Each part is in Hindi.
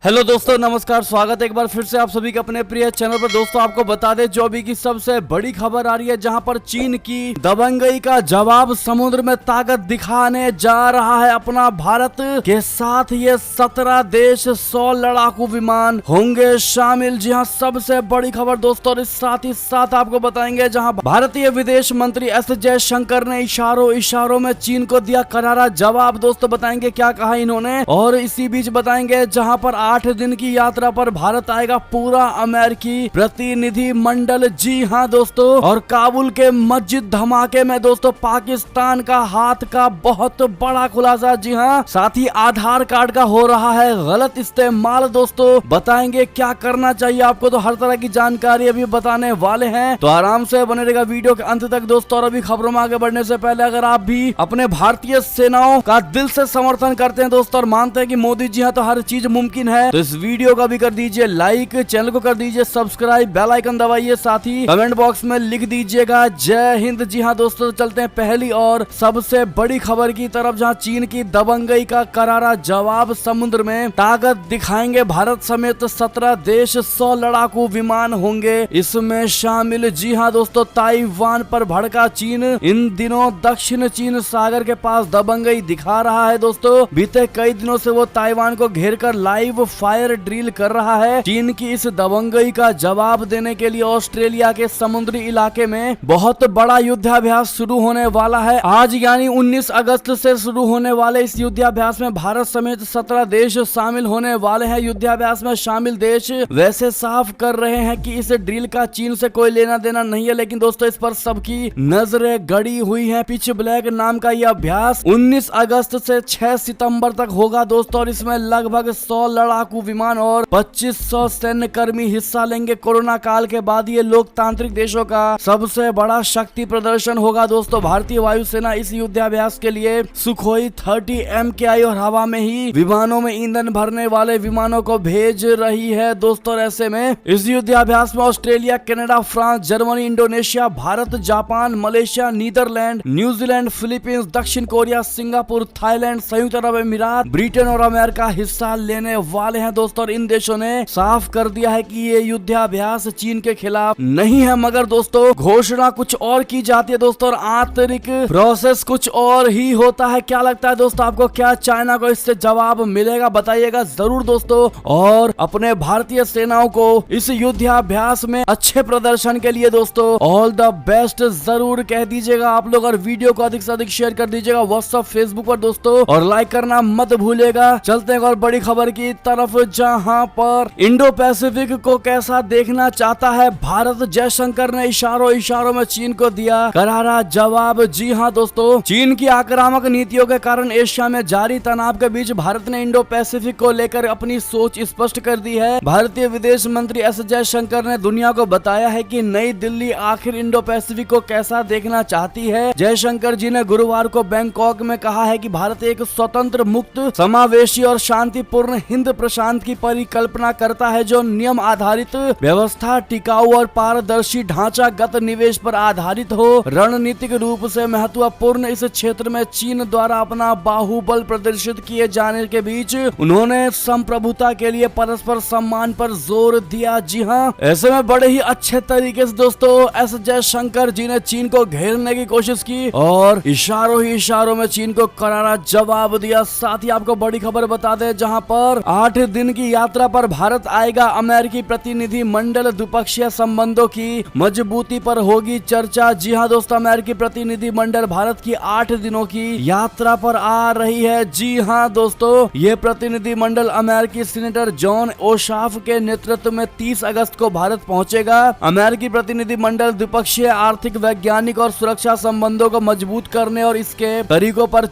हेलो दोस्तों, नमस्कार। स्वागत है एक बार फिर से आप सभी के अपने प्रिय चैनल पर। दोस्तों आपको बता दें जो अभी की सबसे बड़ी खबर आ रही है, जहां पर चीन की दबंगई का जवाब समुद्र में ताकत दिखाने जा रहा है अपना भारत के साथ। ये 17 देश 100 लड़ाकू विमान होंगे शामिल। जी हाँ, सबसे बड़ी खबर दोस्तों। और इस साथ ही साथ आपको बताएंगे जहाँ भारतीय विदेश मंत्री एस जयशंकर ने इशारों में चीन को दिया करारा जवाब। दोस्तों बताएंगे क्या कहा इन्होंने, और इसी बीच बताएंगे जहाँ पर 8 दिन की यात्रा पर भारत आएगा पूरा अमेरिकी प्रतिनिधि मंडल। जी हां दोस्तों, और काबुल के मस्जिद धमाके में दोस्तों पाकिस्तान का हाथ का बहुत बड़ा खुलासा। जी हां, साथ ही आधार कार्ड का हो रहा है गलत इस्तेमाल। दोस्तों बताएंगे क्या करना चाहिए आपको, तो हर तरह की जानकारी अभी बताने वाले हैं, तो आराम से बने रहेगा वीडियो के अंत तक दोस्तों। और अभी खबरों में आगे बढ़ने से पहले अगर आप भी अपने भारतीय सेनाओं का दिल से समर्थन करते हैं दोस्तों, और मानते हैं कि मोदी जी हैं तो हर चीज मुमकिन है, तो इस वीडियो का भी कर दीजिए लाइक, चैनल को कर दीजिए सब्सक्राइब, बेल आइकन दबाइए, साथ ही कमेंट बॉक्स में लिख दीजिएगा जय हिंद। जी हाँ दोस्तों, चलते हैं पहली और सबसे बड़ी खबर की तरफ, जहां चीन की दबंगई का करारा जवाब समुद्र में ताकत दिखाएंगे भारत समेत 17 देश 100 लड़ाकू विमान होंगे इसमें शामिल। जी हाँ दोस्तों, ताइवान पर भड़का चीन इन दिनों दक्षिण चीन सागर के पास दबंगई दिखा रहा है। दोस्तों बीते कई दिनों से वो ताइवान को घेर कर लाइव फायर ड्रिल कर रहा है। चीन की इस दबंगई का जवाब देने के लिए ऑस्ट्रेलिया के समुद्री इलाके में बहुत बड़ा युद्धाभ्यास शुरू होने वाला है। आज यानी 19 अगस्त से शुरू होने वाले इस युद्धाभ्यास में भारत समेत 17 देश शामिल होने वाले हैं। युद्धाभ्यास में शामिल देश वैसे साफ कर रहे हैं कि इस ड्रिल का चीन से कोई लेना देना नहीं है, लेकिन दोस्तों इस पर सबकी नजरें गड़ी हुई है। पिच ब्लैक नाम का यह अभ्यास 19 अगस्त से 6 सितंबर तक होगा दोस्तों, और इसमें लगभग 100 लड़ाकू विमान और 2500 सैन्य कर्मी हिस्सा लेंगे। कोरोना काल के बाद ये लोकतांत्रिक देशों का सबसे बड़ा शक्ति प्रदर्शन होगा दोस्तों। भारतीय वायुसेना इस युद्धाभ्यास के लिए सुखोई 30 MKI और हवा में ही विमानों में ईंधन भरने वाले विमानों को भेज रही है दोस्तों। ऐसे में इस युद्धाभ्यास में Australia, Canada, France, Germany, Indonesia, Bharat, Japan, Malaysia, Netherland, New Zealand, Philippines, दक्षिण कोरिया, सिंगापुर, थाईलैंड, संयुक्त अरब अमीरात, ब्रिटेन और अमेरिका हिस्सा लेने वाले हैं दोस्तों। इन देशों ने साफ कर दिया है कि ये युद्धाभ्यास चीन के खिलाफ नहीं है, मगर दोस्तों घोषणा कुछ और की जाती है दोस्तों, और आंतरिक प्रोसेस कुछ और ही होता है। क्या लगता है दोस्तों आपको, क्या चाइना को इससे जवाब मिलेगा? बताइएगा जरूर दोस्तों। और अपने भारतीय सेनाओं को इस युद्धाभ्यास में अच्छे प्रदर्शन के लिए दोस्तों ऑल द बेस्ट जरूर कह दीजिएगा आप लोग, और वीडियो को अधिक से अधिक शेयर कर दीजिएगा व्हाट्सएप, फेसबुक पर दोस्तों, और लाइक करना मत भूलिएगा। चलते हैं और बड़ी खबर की तरफ, जहां पर इंडो पैसिफिक को कैसा देखना चाहता है भारत। जयशंकर ने इशारों में चीन को दिया करारा जवाब। जी हां दोस्तों, चीन की आक्रामक नीतियों के कारण एशिया में जारी तनाव के बीच भारत ने इंडो पैसिफिक को लेकर अपनी सोच स्पष्ट कर दी है। भारतीय विदेश मंत्री एस जयशंकर ने दुनिया को बताया है कि नई दिल्ली आखिर इंडो पैसिफिक को कैसा देखना चाहती है। जयशंकर जी ने गुरुवार को बैंकॉक में कहा है कि भारत एक स्वतंत्र, मुक्त, समावेशी और शांतिपूर्ण हिंद प्रशांत की परिकल्पना करता है, जो नियम आधारित व्यवस्था, टिकाऊ और पारदर्शी ढांचागत निवेश पर आधारित हो। रणनीतिक रूप से महत्वपूर्ण इस क्षेत्र में चीन द्वारा अपना बाहुबल प्रदर्शित किए जाने के बीच उन्होंने संप्रभुता के लिए परस्पर सम्मान पर जोर दिया। जी हाँ, ऐसे में बड़े ही अच्छे तरीके से दोस्तों एस जयशंकर जी ने चीन को घेरने की कोशिश की और इशारों में चीन को करारा जवाब दिया। साथ ही आपको बड़ी खबर बता दें, जहां पर 8 दिन की यात्रा पर भारत आएगा अमेरिकी प्रतिनिधि मंडल। द्विपक्षीय संबंधों की मजबूती पर होगी चर्चा। जी हां दोस्तों, अमेरिकी प्रतिनिधि मंडल भारत की 8 दिनों की यात्रा पर आ रही है। जी हां दोस्तों, ये प्रतिनिधि मंडल अमेरिकी सीनेटर जॉन ओशाफ के नेतृत्व में 30 अगस्त को भारत पहुंचेगा। अमेरिकी प्रतिनिधि मंडल द्विपक्षीय, आर्थिक, वैज्ञानिक और सुरक्षा संबंधों को मजबूत करने और इसके तरीकों पर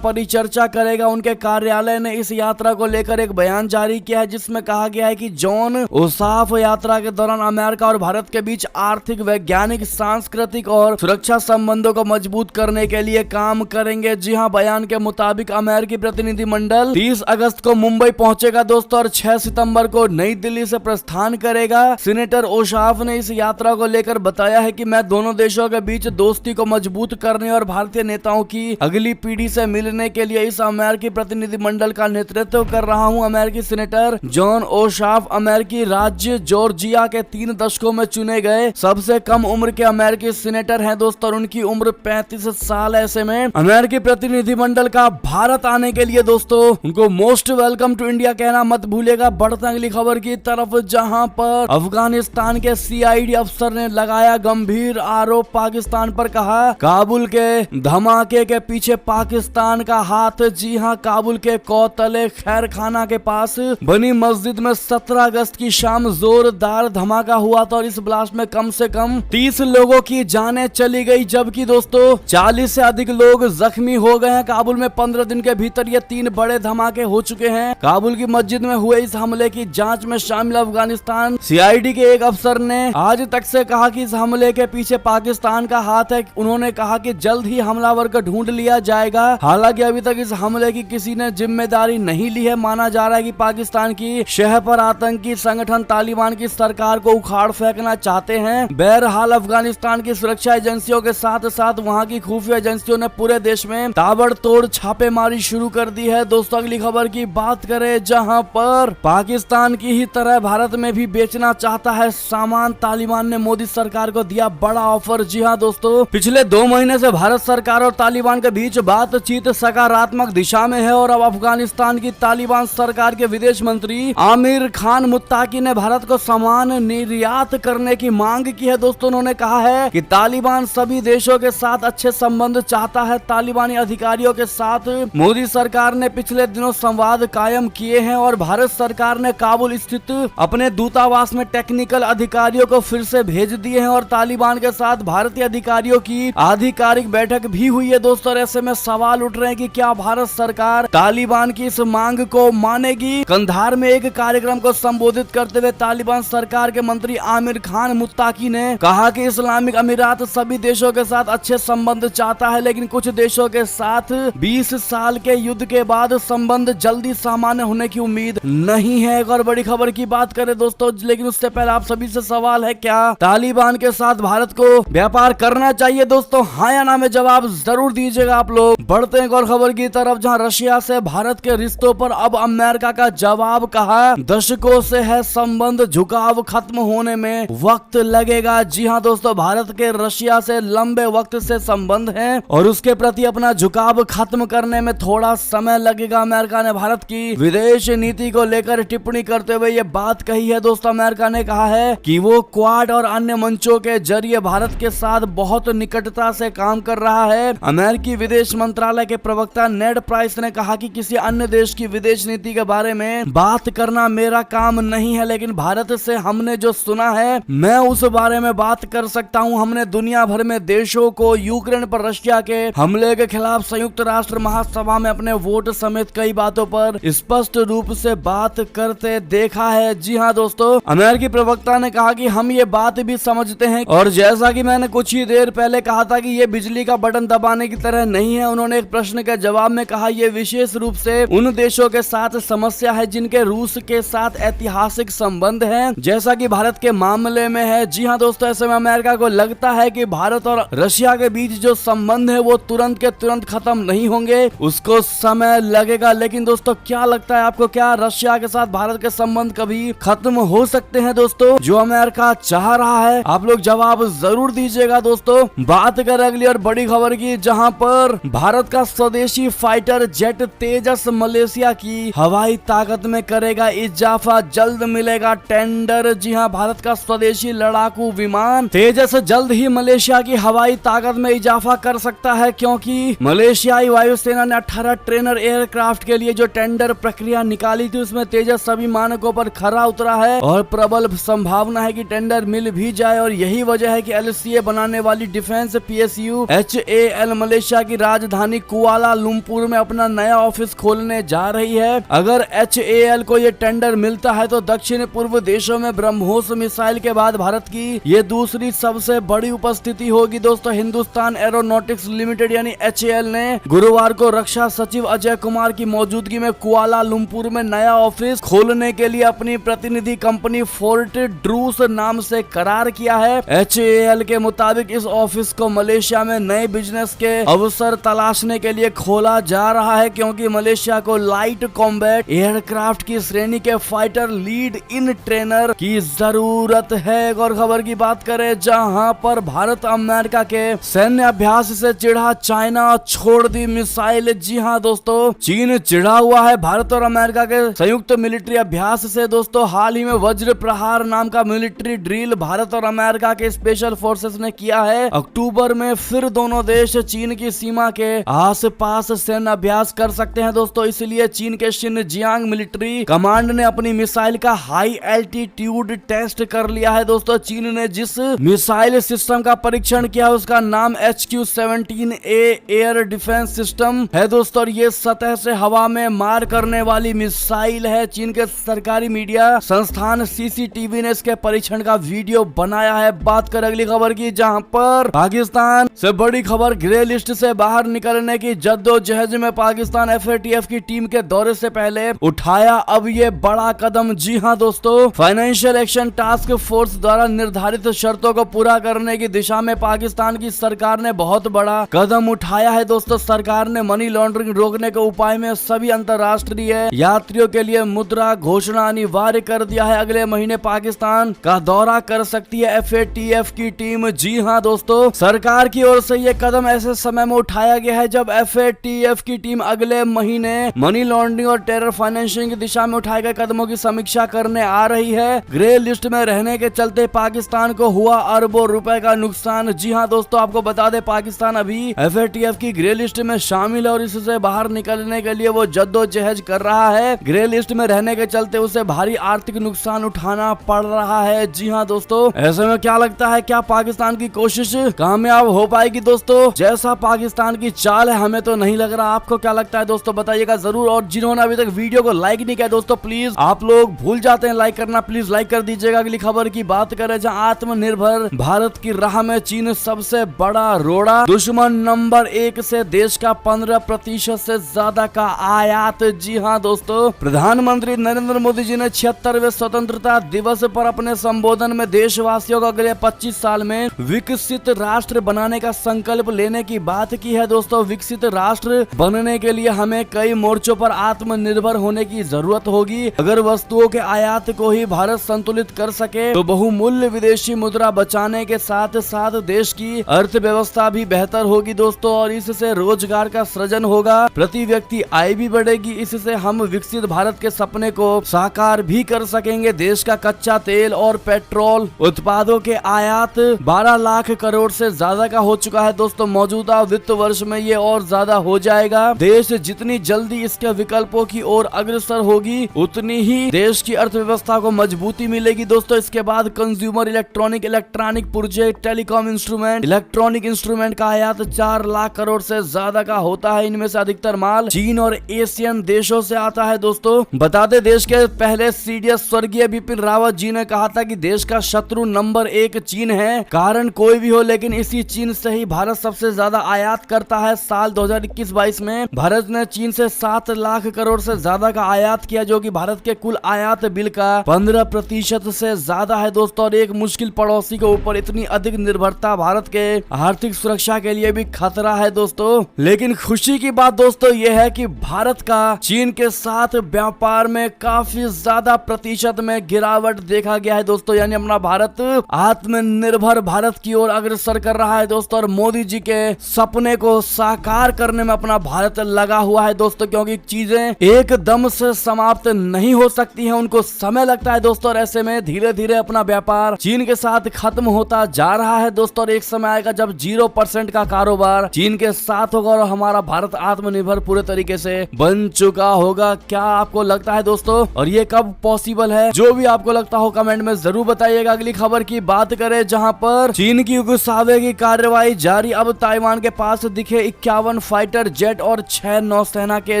परिचर्चा करेगा। उनके कार्यालय ने इस यात्रा को लेकर एक बयान जारी किया है, जिसमें कहा गया है कि जॉन ओसाफ यात्रा के दौरान अमेरिका और भारत के बीच आर्थिक, वैज्ञानिक, सांस्कृतिक और सुरक्षा संबंधों को मजबूत करने के लिए काम करेंगे। जी हां, बयान के मुताबिक अमेरिकी प्रतिनिधि मंडल 30 अगस्त को मुंबई पहुंचेगा दोस्तों, और 6 सितंबर को नई दिल्ली से प्रस्थान करेगा। सीनेटर ओशाफ ने इस यात्रा को लेकर बताया है कि मैं दोनों देशों के बीच दोस्ती को मजबूत करने और भारतीय नेताओं की अगली पीढ़ी से मिलने के लिए इस अमेरिकी प्रतिनिधि मंडल का नेतृत्व कर रहा हूं। अमेरिकी सीनेटर जॉन ओशाफ अमेरिकी राज्य जॉर्जिया के 3 दशकों में चुने गए सबसे कम उम्र के अमेरिकी सीनेटर हैं दोस्तों, और उनकी उम्र 35 साल। ऐसे में अमेरिकी प्रतिनिधिमंडल का भारत आने के लिए दोस्तों उनको मोस्ट वेलकम टू इंडिया कहना मत भूलिएगा। बढ़ते अगली खबर की तरफ, जहां पर अफगानिस्तान के सीआईडी अफसर ने लगाया गंभीर आरोप पाकिस्तान पर, कहा काबुल के धमाके के पीछे पाकिस्तान का हाथ। जी हां, काबुल के कोतले खैर खाना के पास बनी मस्जिद में 17 अगस्त की शाम जोरदार धमाका हुआ था और इस ब्लास्ट में कम से कम 30 लोगों की जानें चली गई, जबकि दोस्तों 40 से अधिक लोग जख्मी हो गए हैं। काबुल में 15 दिन के भीतर ये 3 बड़े धमाके हो चुके हैं। काबुल की मस्जिद में हुए इस हमले की जांच में शामिल अफगानिस्तान सीआईडी के एक अफसर ने आज तक से कहा कि इस हमले के पीछे पाकिस्तान का हाथ है। उन्होंने कहा कि जल्द ही हमलावर को ढूंढ लिया जाएगा। हालांकि अभी तक इस हमले की किसी ने जिम्मेदारी नहीं ली है। माना जा रहा है कि पाकिस्तान की शह पर आतंकी संगठन तालिबान की सरकार को उखाड़ फेंकना चाहते हैं। बहरहाल अफगानिस्तान की सुरक्षा एजेंसियों के साथ साथ वहां की खुफिया एजेंसियों ने पूरे देश में ताबड़तोड़ छापेमारी शुरू कर दी है। दोस्तों अगली खबर की बात करें, जहां पर पाकिस्तान की ही तरह भारत में भी बेचना चाहता है सामान। तालिबान ने मोदी सरकार को दिया बड़ा ऑफर। जी हां दोस्तों, पिछले 2 महीने से भारत सरकार और तालिबान के बीच बातचीत सकारात्मक दिशा में है और अब अफगानिस्तान की तालिबान सरकार के विदेश मंत्री आमिर खान मुत्ताकी ने भारत को सामान निर्यात करने की मांग की है। दोस्तों उन्होंने कहा है कि तालिबान सभी देशों के साथ अच्छे संबंध चाहता है। तालिबानी अधिकारियों के साथ मोदी सरकार ने पिछले दिनों संवाद कायम किए हैं और भारत सरकार ने काबुल स्थित अपने दूतावास में टेक्निकल अधिकारियों को फिर से भेज दिए हैं और तालिबान के साथ भारतीय अधिकारियों की आधिकारिक बैठक भी हुई है। दोस्तों ऐसे में सवाल उठ रहे हैं कि क्या भारत सरकार तालिबान की इस मांग को मानेगी। कंधार में एक कार्यक्रम को संबोधित करते हुए तालिबान सरकार के मंत्री आमिर खान मुत्ताकी ने कहा कि इस्लामिक अमीरात सभी देशों के साथ अच्छे संबंध चाहता है, लेकिन कुछ देशों के साथ 20 साल के युद्ध के बाद संबंध जल्दी सामान्य होने की उम्मीद नहीं है। एक और बड़ी खबर की बात करें दोस्तों, लेकिन उससे पहले आप सभी से सवाल है, क्या तालिबान के साथ भारत को व्यापार करना चाहिए? दोस्तों हाँ या ना में जवाब जरूर दीजिएगा आप लोग। बढ़ते हैं एक और खबर की तरफ, जहां रशिया से भारत के रिश्तों पर अब अमेरिका का जवाब, कहा दशकों से है संबंध, झुकाव खत्म होने में वक्त लगेगा। जी हां दोस्तों, भारत के रशिया से लंबे वक्त से संबंध हैं और उसके प्रति अपना झुकाव खत्म करने में थोड़ा समय लगेगा। अमेरिका ने भारत की विदेश नीति को लेकर टिप्पणी करते हुए ये बात कही है। दोस्तों अमेरिका ने कहा है कि वो क्वाड और अन्य मंचों के जरिए भारत के साथ बहुत निकटता से काम कर रहा है। अमेरिकी विदेश मंत्रालय के प्रवक्ता नेड प्राइस ने कहा कि किसी अन्य देश की विदेश नीति के बारे में बात करना मेरा काम नहीं है, लेकिन भारत से हमने जो सुना है मैं उस बारे में बात कर सकता हूं। हमने दुनिया भर में देशों को यूक्रेन पर रशिया के हमले के खिलाफ संयुक्त राष्ट्र महासभा में अपने वोट समेत कई बातों पर स्पष्ट रूप से बात करते देखा है। जी हां दोस्तों, अमेरिकी प्रवक्ता ने कहा कि हम ये बात भी समझते हैं और जैसा कि मैंने कुछ ही देर पहले कहा था कि ये बिजली का बटन दबाने की तरह नहीं है। उन्होंने एक प्रश्न के जवाब में कहा ये विशेष रूप से उन देशों के साथ समस्या है जिनके रूस के साथ ऐतिहासिक संबंध हैं, जैसा कि भारत के मामले में है। जी हां दोस्तों, ऐसे में अमेरिका को लगता है कि भारत और रशिया के बीच जो संबंध है वो तुरंत के तुरंत खत्म नहीं होंगे, उसको समय लगेगा। लेकिन दोस्तों क्या लगता है आपको, क्या रशिया के साथ भारत के संबंध कभी खत्म हो सकते हैं? दोस्तों जो अमेरिका चाह रहा है, आप लोग जवाब जरूर दीजिएगा। दोस्तों बात करें अगली और बड़ी खबर की, जहां पर भारत का स्वदेशी फाइटर जेट तेजस मलेशिया की हवाई ताकत में करेगा इजाफा, जल्द मिलेगा टेंडर। जी हां, भारत का स्वदेशी लड़ाकू विमान तेजस जल्द ही मलेशिया की हवाई ताकत में इजाफा कर सकता है, क्योंकि मलेशियाई वायुसेना ने 18 ट्रेनर एयरक्राफ्ट के लिए जो टेंडर प्रक्रिया निकाली थी उसमें तेजस सभी मानकों पर खरा उतरा है और प्रबल संभावना है कि टेंडर मिल भी जाए। और यही वजह है कि LCA बनाने वाली डिफेंस PSU HAL मलेशिया की राजधानी कुआला लुम्पुर में अपना नया ऑफिस खोलने जा रही है। अगर HAL को ये टेंडर मिलता है तो दक्षिण पूर्व देशों में ब्रह्मोस मिसाइल के बाद भारत की ये दूसरी सबसे बड़ी उपस्थिति होगी। दोस्तों हिंदुस्तान एरोनॉटिक्स लिमिटेड यानी HAL ने गुरुवार को रक्षा सचिव अजय कुमार की मौजूदगी में कुआला लुम्पुर में नया ऑफिस खोलने के लिए अपनी प्रतिनिधि कंपनी फोर्ट ड्रूस नाम से करार किया है। HAL के मुताबिक इस ऑफिस को मलेशिया में नए बिजनेस के अवसर तलाशने के लिए खोला जा रहा है, क्योंकि मलेशिया को लाइट कॉम्बैट एयरक्राफ्ट की श्रेणी के फाइटर लीड इन ट्रेनर की जरूरत है। एक और खबर की बात करें जहां पर भारत अमेरिका के सैन्य अभ्यास से चिढ़ा चाइना, छोड़ दी मिसाइल। जी हां दोस्तों, चीन चिढ़ा हुआ है भारत और अमेरिका के संयुक्त मिलिट्री अभ्यास से। दोस्तों, हाल ही में वज्र प्रहार नाम का मिलिट्री ड्रिल भारत और अमेरिका के स्पेशल फोर्सेस ने किया है। अक्टूबर में फिर दोनों देश चीन की सीमा के आसपास सैन्य अभ्यास कर सकते हैं दोस्तों, इसलिए चीन के शिनजियांग मिलिट्री कमांड ने अपनी मिसाइल का हाई एल्टीट्यूड टेस्ट कर लिया है। दोस्तों, चीन ने जिस मिसाइल सिस्टम का परीक्षण किया उसका नाम HQ-17A एयर डिफेंस सिस्टम है दोस्तों, और ये सतह से हवा में मार करने वाली मिसाइल है। चीन के सरकारी मीडिया संस्थान CCTV ने इसके परीक्षण का वीडियो बनाया है। बात कर अगली खबर की, जहां पर पाकिस्तान से बड़ी खबर, ग्रे लिस्ट से बाहर निकलने की जद्दोजहद में पाकिस्तान FATF की टीम के दौरे से पहले उठाया अब ये बड़ा कदम। जी हां दोस्तों, फाइनेंशियल एक्शन टास्क फोर्स द्वारा निर्धारित शर्तों को पूरा करने की दिशा में पाकिस्तान की सरकार ने बहुत बड़ा कदम उठाया है। दोस्तों, सरकार ने मनी लॉन्ड्रिंग रोकने के उपाय में सभी अंतर्राष्ट्रीय यात्रियों के लिए मुद्रा घोषणा अनिवार्य कर दिया है। अगले महीने पाकिस्तान का दौरा कर सकती है FATF की टीम। जी हां दोस्तों, सरकार की ओर से ये कदम ऐसे समय में उठाया गया है जब FATF की टीम अगले महीने मनी लॉन्ड्रिंग और टेरर फाइनेंसिंग की दिशा में उठाए गए कदमों की समीक्षा करने आ रही है। ग्रे लिस्ट में रहने के चलते पाकिस्तान को हुआ अरबों रुपए का नुकसान। जी हां दोस्तों, आपको बता दें पाकिस्तान अभी FATF की ग्रे लिस्ट में शामिल है और इससे बाहर निकलने के लिए वो जद्दोजहद कर रहा है। ग्रे लिस्ट में रहने के चलते उसे भारी आर्थिक नुकसान उठाना पड़ रहा है। जी हां दोस्तों, ऐसे में क्या लगता है, क्या पाकिस्तान की कोशिश कामयाब हो पाएगी? दोस्तों, जैसा पाकिस्तान की चाल है हमें तो नहीं लग रहा। आपको क्या लगता है दोस्तों, बताइएगा जरूर। और जिन्होंने अभी तक वीडियो को लाइक नहीं किया दोस्तों, प्लीज, आप लोग भूल जाते हैं लाइक करना, प्लीज लाइक कर दीजिएगा। अगली खबर की बात करें, जहां आत्मनिर्भर भारत की राह में चीन सबसे बड़ा रोड़ा, दुश्मन नंबर 1 से देश का 15% से ज्यादा का आयात। जी हां दोस्तों, प्रधानमंत्री नरेंद्र मोदी जी ने 76वें स्वतंत्रता दिवस पर अपने संबोधन में देशवासियों को अगले 25 साल में विकसित राष्ट्र बनाने का संकल्प लेने की बात की है। दोस्तों, विकसित राष्ट्र बनने के लिए हमें कई मोर्चों पर आत्मनिर्भर होने की जरूरत होगी। अगर वस्तुओं के आयात को ही भारत संतुलित कर सके तो बहुमूल्य विदेशी मुद्रा बचाने के साथ साथ देश की अर्थव्यवस्था भी बेहतर होगी दोस्तों, और इससे रोजगार का सृजन होगा, प्रति व्यक्ति आय भी बढ़ेगी। इससे हम विकसित भारत के सपने को साकार भी कर सकेंगे। देश का कच्चा तेल और पेट्रोल उत्पादों के आयात 12 लाख करोड़ से ज्यादा का हो चुका है दोस्तों। मौजूदा वित्त वर्ष में ये और ज्यादा हो जाएगा। देश जितनी जल्दी इसके विकल्पों की ओर अग्रसर होगी उतनी ही देश की अर्थव्यवस्था को मजबूती मिलेगी दोस्तों। इसके बाद कंज्यूमर इलेक्ट्रॉनिक पुर्जे, टेलीकॉम इंस्ट्रूमेंट, इलेक्ट्रॉनिक इंस्ट्रूमेंट का आयात 4 लाख करोड़ से ज्यादा का होता है। इनमें से अधिकतर माल चीन और एशियन देशों से आता है दोस्तों। बता दें, देश के पहले CDS स्वर्गीय बिपिन रावत जी ने कहा था कि देश का शत्रु नंबर 1 चीन है। कारण कोई भी हो, लेकिन इसी चीन से ही भारत सबसे ज्यादा आयात करता है। साल 2021-22 में भारत ने चीन से 7 लाख करोड़ से ज्यादा का आयात किया, जो कि भारत के कुल आयात बिल का 15% से ज्यादा है दोस्तों। और एक मुश्किल पड़ोसी के ऊपर इतनी अधिक निर्भरता भारत के आर्थिक सुरक्षा के लिए भी खतरा है दोस्तों। लेकिन खुशी की बात दोस्तों ये है कि भारत का चीन के साथ व्यापार में काफी ज्यादा प्रतिशत में गिरावट देखा गया है दोस्तों। यानी अपना भारत आत्मनिर्भर भारत की ओर अग्रसर कर रहा है दोस्तों, और मोदी जी के सपने को साकार करने में अपना भारत लगा हुआ है दोस्तों। क्योंकि चीजें एकदम से समाप्त नहीं हो सकती हैं, उनको समय लगता है दोस्तों। और ऐसे में धीरे धीरे अपना व्यापार चीन के साथ खत्म होता जा रहा है दोस्तों। और एक समय आएगा जब 0% का कारोबार चीन के साथ होगा और हमारा भारत आत्मनिर्भर पूरे तरीके से बन चुका होगा। क्या आपको लगता है दोस्तों, और ये कब पॉसिबल है? जो भी आपको लगता हो कमेंट में जरूर बताइएगा। अगली खबर की बात करें, जहां पर चीन की युगोस्लाविया की कार्रवाई जारी, अब ताइवान के पास दिखे 51 फाइटर जेट और 6 नौसेना के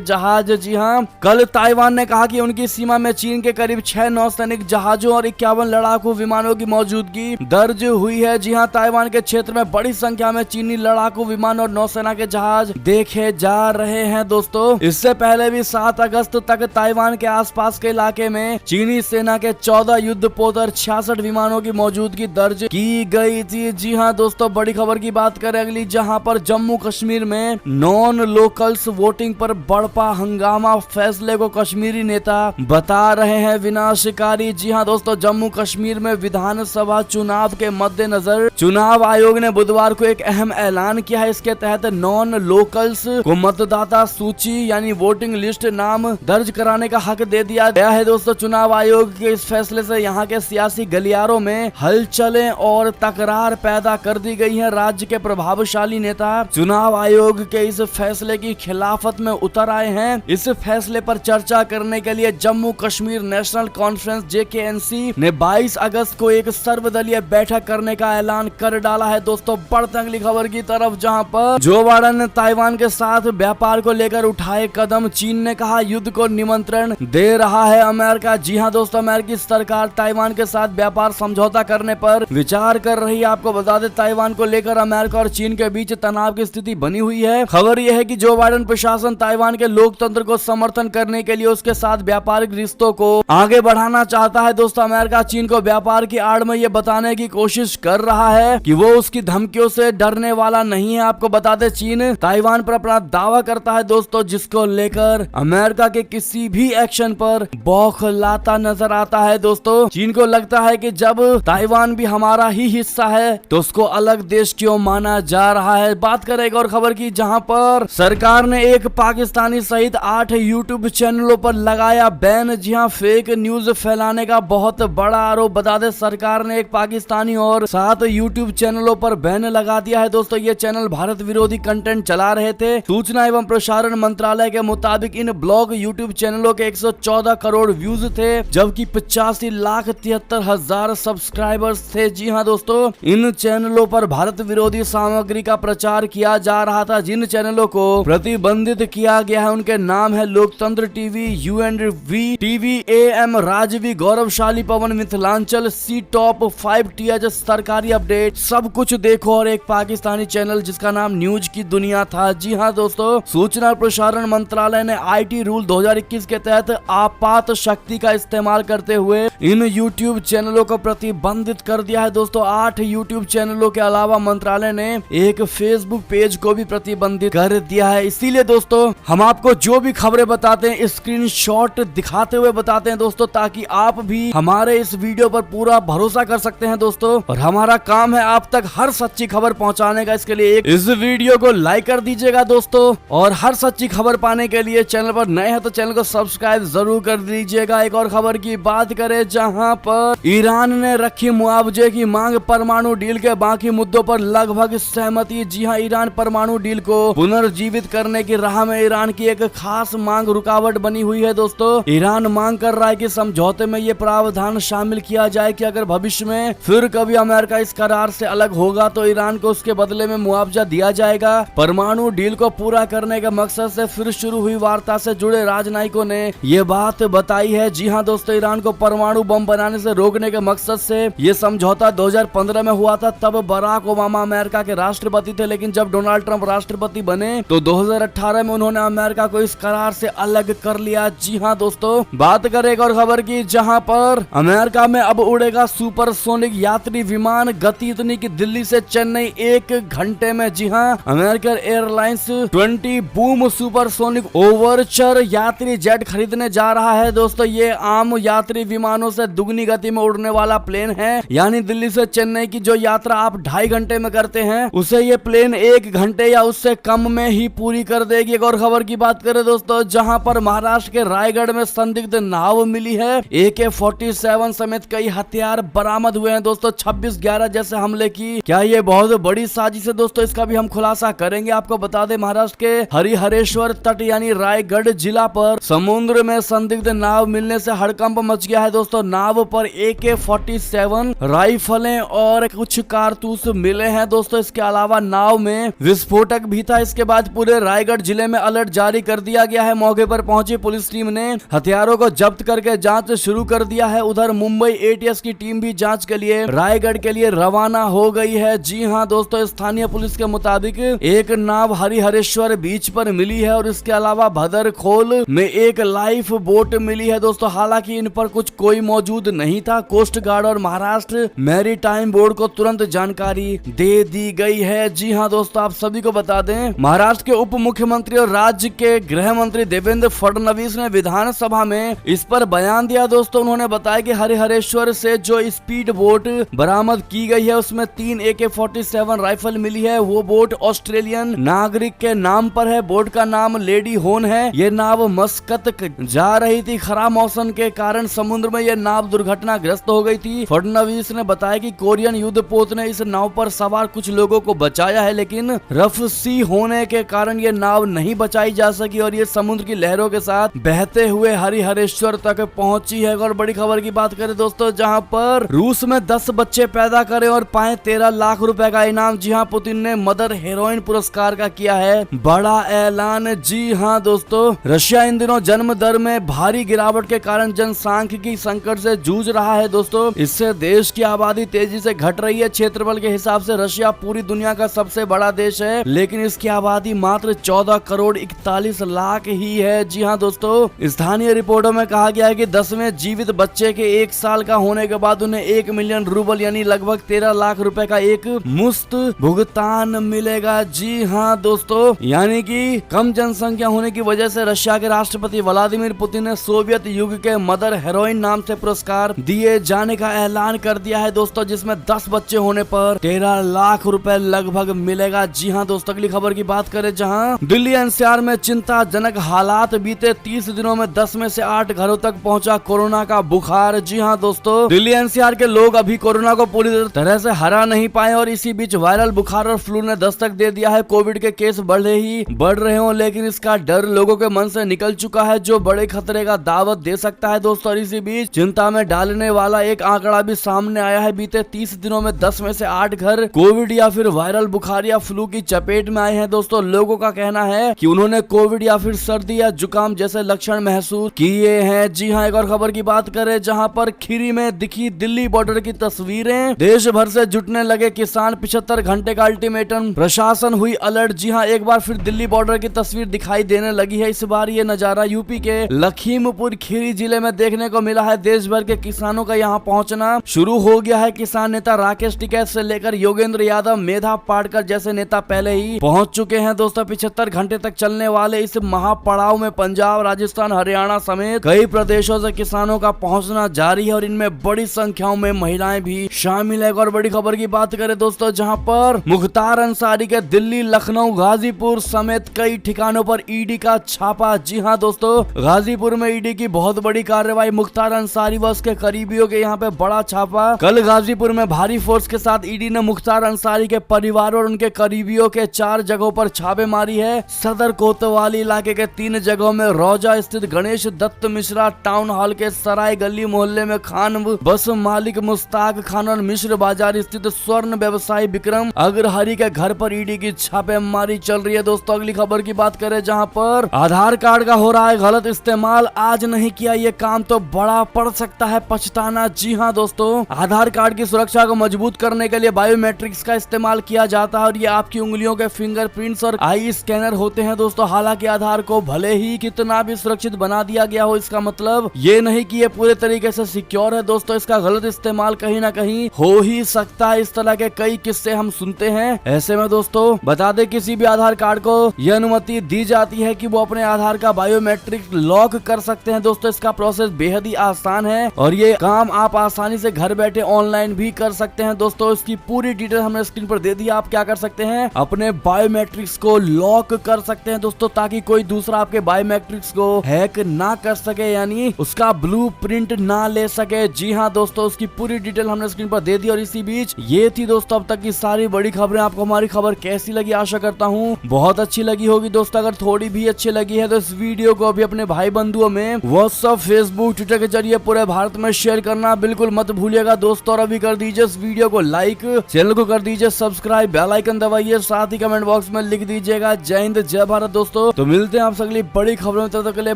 जहाज। जी हां, कल ताइवान ने कहा कि उनकी सीमा में चीन के करीब 6 नौसैनिक जहाजों और 51 लड़ाकू विमानों की मौजूदगी दर्ज हुई है। जी हां, ताइवान के क्षेत्र में बड़ी संख्या में चीनी लड़ाकू विमान और नौसेना के जहाज देखे जा रहे हैं दोस्तों। इससे पहले भी 7 अगस्त तक ताइवान के आसपास के इलाके में चीनी सेना के 14 युद्धपोत और 66 विमानों की मौजूदगी दर्ज की गई थी। जी हां दोस्तों, बड़ी खबर की बात करें अगली, जहां पर जम्मू कश्मीर में नॉन लोकल्स वोटिंग पर बड़पा हंगामा, फैसले फैसले को कश्मीरी नेता बता रहे हैं विनाशकारी। जी हां दोस्तों, जम्मू कश्मीर में विधानसभा चुनाव के मद्देनजर चुनाव आयोग ने बुधवार को एक अहम ऐलान किया है। इसके तहत नॉन लोकल्स को मतदाता सूची यानी वोटिंग लिस्ट नाम दर्ज कराने का हक दे दिया गया है। दोस्तों, चुनाव आयोग के इस फैसले से यहाँ के सियासी गलियारों में हलचलें और तकरार पैदा कर दी गई है। राज्य के प्रभावशाली नेता चुनाव आयोग के इस फैसले की खिलाफत में उतर आए हैं। इस फैसले पर चर्चा करने के लिए Jammu Kashmir national conference JKNC ने 22 अगस्त को एक सर्वदलीय बैठक करने का ऐलान कर डाला है। दोस्तों, बढ़ते अगली खबर की तरफ, जहां पर जो बाइडेन ने ताइवान के साथ व्यापार को लेकर उठाए कदम। चीन ने कहा युद्ध को निमंत्रण दे रहा है अमेरिका। जी हां दोस्तों, अमेरिकी सरकार ताइवान के साथ व्यापार समझौता करने पर विचार कर रही है। आपको बता दें, ताइवान को लेकर अमेरिका और चीन के बीच तनाव की स्थिति बनी हुई है। खबर यह है कि जो बाइडेन प्रशासन ताइवान के लोकतंत्र को समर्थन करने के लिए उसके साथ व्यापारिक रिश्तों को आगे बढ़ाना चाहता है। दोस्तों, अमेरिका चीन को व्यापार की आड़ में ये बताने की कोशिश कर रहा है कि वो उसकी धमकियों से डरने वाला नहीं है। आपको बता दें, चीन ताइवान पर अपना दावा करता है दोस्तों, जिसको लेकर अमेरिका के किसी भी एक्शन पर बौखलाता नजर आता है। दोस्तों, चीन को लगता है कि जब ताइवान भी हमारा ही हिस्सा है तो उसको अलग देश क्यों माना जा रहा है। बात करें एक और खबर की, जहां पर सरकार ने एक पाकिस्तानी सहित 8 यूट्यूब चैनलों पर लगाया बैन। जी हां, फेक न्यूज फैलाने का बहुत बड़ा आरोप। बता दें, सरकार ने एक पाकिस्तानी और 7 यूट्यूब चैनलों पर बैन लगा दिया है। दोस्तों, ये चैनल भारत विरोधी कंटेंट चला रहे थे। सूचना एवं प्रसारण मंत्रालय के मुताबिक इन ब्लॉग यूट्यूब चैनलों के 114 करोड़ व्यूज थे, जबकि 85,73,000 सब्सक्राइबर्स थे। जी हां दोस्तों, इन चैनलों पर भारत विरोधी सामग्री का प्रचार किया जा रहा था। जिन चैनलों को प्रतिबंधित किया गया है उनके नाम है लोकतंत्र TV, UNV TV, AM Rajvi, गौरवशाली पवन, मिथिलांचल, C Top 5 TH, सरकारी अपडेट, सब कुछ देखो, और एक पाकिस्तानी चैनल जिसका नाम न्यूज की दुनिया था। जी हाँ दोस्तों, सूचना और प्रसारण मंत्रालय ने IT रूल 2021 के तहत आपात शक्ति का इस्तेमाल करते हुए इन यूट्यूब चैनलों को प्रतिबंधित कर दिया है। दोस्तों, 8 यूट्यूब चैनलों के अलावा मंत्रालय ने एक फेसबुक पेज को भी प्रतिबंधित कर दिया है। इसीलिए दोस्तों, हम आपको जो भी खबरें बताते हैं स्क्रीनशॉट दिखाते हुए बताते हैं दोस्तों, ताकि आप भी हमारे इस वीडियो पर पूरा भरोसा कर सकते हैं दोस्तों। और हमारा काम है आप तक हर सच्ची खबर पहुंचाने का। इसके लिए इस वीडियो को लाइक कर दीजिएगा दोस्तों, और हर सच्ची खबर पाने के लिए चैनल पर नए हैं तो चैनल को सब्सक्राइब जरूर कर दीजिएगा। एक और खबर की बात करें, जहां पर ईरान ने रखी मुआवजे की मांग। परमाणु डील के बाकी मुद्दों पर लगभग सहमति। जी हां, ईरान परमाणु डील को पुनर्जीवित करने की राह में ईरान की एक खास मांग रुकावट बनी हुई है। दोस्तों, ईरान मांग कर रहा है कि समझौते में ये प्रावधान शामिल किया जाए कि अगर भविष्य में फिर कभी अमेरिका इस करार से अलग होगा तो ईरान को उसके बदले में मुआवजा दिया जाएगा। परमाणु डील को पूरा करने के मकसद से फिर शुरू हुई वार्ता से जुड़े राजनयिकों ने ये बात बताई है। जी हाँ दोस्तों, ईरान को परमाणु बम बनाने से रोकने के मकसद से ये समझौता 2015 में हुआ था। तब बराक ओबामा अमेरिका के राष्ट्रपति थे, लेकिन जब डोनाल्ड ट्रंप राष्ट्रपति बने तो 2018 में उन्होंने अमेरिका को इस करार से अलग कर लिया। जी हाँ दोस्तों, बात करें एक और खबर की, जहां पर अमेरिका में अब उड़ेगा सुपरसोनिक यात्री विमान। गति इतनी कि दिल्ली से चेन्नई 1 घंटे में। जी हाँ, American airlines 20 boom supersonic Overture यात्री जेट खरीदने जा रहा है। दोस्तों, ये आम यात्री विमानों से दुगनी गति में उड़ने वाला प्लेन है, यानी दिल्ली से चेन्नई की जो यात्रा आप 2.5 घंटे में करते हैं उसे ये प्लेन 1 घंटे या उससे कम में ही पूरी कर देगी। एक और खबर की बात करें दोस्तों, जहां पर महाराष्ट्र के रायगढ़ में संदिग्ध नाव मिली है। AK-47 समेत कई हथियार बरामद हुए हैं। दोस्तों, 26/11 जैसे हमले की क्या ये बहुत बड़ी साजिश है दोस्तों? इसका भी हम खुलासा करेंगे। आपको बता दें, महाराष्ट्र के हरिहरेश्वर तट यानी रायगढ़ जिला पर समुद्र में संदिग्ध नाव मिलने से हड़कंप मच गया है। दोस्तों, नाव पर AK-47 राइफलें और कुछ कारतूस मिले हैं। दोस्तों, इसके अलावा नाव में विस्फोटक भी था। इसके बाद पूरे रायगढ़ जिले में अलर्ट जारी कर दिया गया है। मौके पर पहुंची पुलिस टीम ने हथियारों को जब्त करके जांच शुरू कर दिया है। उधर मुंबई ATS की टीम भी जांच के लिए रायगढ़ के लिए रवाना हो गई है। जी हां दोस्तों, स्थानीय पुलिस के मुताबिक एक नाव हरिहरेश्वर बीच पर मिली है और इसके अलावा भदरखोल में एक लाइफ बोट मिली है। दोस्तों, हालांकि इन पर कुछ कोई मौजूद नहीं था। कोस्ट गार्ड और महाराष्ट्र मैरीटाइम बोर्ड को तुरंत जानकारी दे दी गई है। जी हाँ दोस्तों, आप सभी को बता दें, महाराष्ट्र के उप मुख्यमंत्री और राज्य के गृह मंत्री देवेंद्र फडणवीस ने विधानसभा में इस पर बयान दिया। दोस्तों, उन्होंने बताया कि हरिहरेश्वर से जो स्पीड बोट बरामद की गई है उसमें 3 AK-47 राइफल मिली है। वो बोट ऑस्ट्रेलियन नागरिक के नाम पर है। बोट का नाम लेडी होन है। ये नाव मस्कत जा रही थी। खराब मौसम के कारण समुद्र में यह नाव दुर्घटनाग्रस्त हो गई थी। फडणवीस ने बताया कि कोरियन युद्धपोत ने इस नाव पर सवार कुछ लोगों को बचाया है, लेकिन रफ सी होने के कारण ये नाव नहीं बचाई जा सकी और ये समुद्र की लहरों के साथ बहते हुए हरिहरेश्वर तक पहुंची है। और बड़ी खबर की बात करें दोस्तों, जहां पर रूस में 10 बच्चे पैदा करें और पाए 13 लाख रुपए का इनाम। जी हाँ, पुतिन ने मदर हेरोइन पुरस्कार का किया है बड़ा ऐलान। जी हाँ दोस्तों, रशिया इन दिनों जन्म दर में भारी गिरावट के कारण जनसांख्यिकी संकट से जूझ रहा है। दोस्तों, इससे देश की आबादी तेजी से घट रही है। क्षेत्रफल के हिसाब से रशिया पूरी दुनिया का सबसे बड़ा देश है, लेकिन इसकी आबादी मात्र 14 करोड़ 41 लाख ही है। जी हाँ दोस्तों, स्थानीय रिपोर्टों में कहा गया है कि 10वें जीवित बच्चे के 1 साल का होने के बाद उन्हें 1 मिलियन रूबल यानी लगभग 13 लाख रुपए का एक मुफ्त भुगतान मिलेगा। जी हाँ दोस्तों, यानी कि कम जनसंख्या होने की वजह से रशिया के राष्ट्रपति व्लादिमीर पुतिन ने सोवियत युग के मदर हेरोइन नाम से पुरस्कार दिए जाने का ऐलान कर दिया है दोस्तों, जिसमें 10 बच्चे होने पर 13 लाख रुपए लगभग मिलेगा। जी हाँ दोस्तों, अगली खबर की बात करें, जहां दिल्ली NCR में चिंताजनक हालात। बीते 30 दिनों में 10 में से 8 घरों तक पहुंचा कोरोना का बुखार। जी हाँ दोस्तों, दिल्ली NCR के लोग अभी कोरोना को पूरी तरह से हरा नहीं पाए और इसी बीच वायरल बुखार और फ्लू ने दस्तक दे दिया है। कोविड के केस बढ़ रहे हो, लेकिन इसका डर लोगों के मन से निकल चुका है, जो बड़े खतरे का दावत दे सकता है दोस्तों। और इसी बीच चिंता में डालने वाला एक आंकड़ा भी सामने आया है। बीते 30 दिनों में 10 में से 8 घर कोविड या फिर वायरल बुखार या फ्लू की चपेट में आए हैं। दोस्तों, लोगों का कहना है कि उन्होंने कोविड या फिर सर्दी या जुकाम जैसे लक्षण महसूस किए हैं। जी हाँ, एक और खबर की बात करें, जहां पर खीरी में दिखी दिल्ली बॉर्डर की तस्वीरें। देश भर से जुटने लगे किसान, 75 घंटे का अल्टीमेटम, प्रशासन हुई अलर्ट। जी हाँ, एक बार फिर दिल्ली बॉर्डर की तस्वीर दिखाई देने लगी है। इस बार ये नजारा यूपी के लखीमपुर खीरी जिले में देखने को मिला है। देश भर के किसानों का यहाँ पहुँचना शुरू हो गया है। किसान नेता राकेश टिकैत से लेकर योगेंद्र यादव, मेधा पाटकर जैसे नेता पहले ही पहुंच चुके हैं। दोस्तों, 75 घंटे तक चलने वाले इस महापड़ाव में पंजाब, राजस्थान, हरियाणा समेत कई प्रदेशों से किसानों का पहुंचना जारी है और इनमें बड़ी संख्याओं में महिलाएं भी शामिल है। और बड़ी खबर की बात करें दोस्तों, जहां पर मुख्तार अंसारी के दिल्ली, लखनऊ, गाजीपुर समेत कई ठिकानों पर ईडी का छापा। जी हां दोस्तों, गाजीपुर में ईडी की बहुत बड़ी कार्रवाई। मुख्तार अंसारी व उसके करीबियों के यहाँ पे बड़ा छापा। कल गाजीपुर में भारी फोर्स के साथ ईडी ने मुख्तार अंसारी के परिवार और उनके करीबियों के 4 जगहों पर छापेमारी है। सदर कोतवाली इलाके के 3 जगहों में, रौजा स्थित गणेश दत्त मिश्रा टाउन हॉल के सराय गली मोहल्ले में खान बस मालिक मुस्ताक खान और मिश्र बाजार स्थित स्वर्ण व्यवसायी विक्रम अग्रहरी के घर पर ईडी की छापेमारी चल रही है। दोस्तों, अगली खबर की बात करें, जहां पर आधार कार्ड का हो रहा है गलत इस्तेमाल। आज नहीं किया ये काम तो बड़ा पड़ सकता है पछताना। जी हाँ दोस्तों, आधार कार्ड की सुरक्षा को मजबूत करने के लिए बायोमेट्रिक्स का इस्तेमाल किया जाता है और ये आपकी उंगलियों के फिंगरप्रिंट्स और आई स्कैनर होते हैं। दोस्तों, हालांकि आधार को भले ही कितना भी सुरक्षित बना दिया गया हो, इसका मतलब ये नहीं कि ये पूरे तरीके से सिक्योर है। दोस्तों, इसका गलत इस्तेमाल कहीं ना कहीं हो ही सकता है। इस तरह के कई किस्से हम सुनते हैं। ऐसे में दोस्तों बता दें, किसी भी आधार कार्ड को यह अनुमति दी जाती है कि वो अपने आधार का बायोमेट्रिक लॉक कर सकते हैं। दोस्तों, इसका प्रोसेस बेहद ही आसान है और ये काम आप आसानी से घर बैठे ऑनलाइन भी कर सकते हैं। दोस्तों, इसकी पूरी डिटेल हमने स्क्रीन पर दे दी। आप क्या कर सकते हैं, अपने बायोमेट्रिक्स को लॉक कर सकते हैं दोस्तों, ताकि कोई दूसरा आपके बायोमेट्रिक्स को हैक ना कर सके, यानी उसका ब्लूप्रिंट ना ले सके। जी हाँ दोस्तों, उसकी पूरी डिटेल हमने स्क्रीन पर दे दी। और इसी बीच ये थी दोस्तों अब तक की सारी बड़ी खबरें। आपको हमारी खबर कैसी लगी, आशा करता हूँ बहुत अच्छी लगी होगी। दोस्तों, अगर थोड़ी भी अच्छी लगी है तो इस वीडियो को अभी अपने भाई बंधुओं में व्हाट्सएप, फेसबुक, ट्विटर के जरिए पूरे भारत में शेयर करना बिल्कुल मत भूलिएगा दोस्तों। और अभी कर दीजिए इस वीडियो को लाइक, चैनल को कर दीजिए सब्सक्राइब, बेल आइकन दबाइए, साथ ही कमेंट बॉक्स में लिख दीजिएगा जय हिंद जय भारत। दोस्तों, तो मिलते हैं आपसे अगली बड़ी खबरों में, तब तक के लिए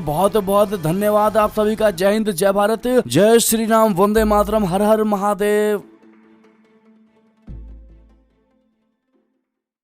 बहुत बहुत धन्यवाद आप सभी का। जय हिंद जय भारत, जय श्री राम, वंदे मातरम, हर हर महादेव।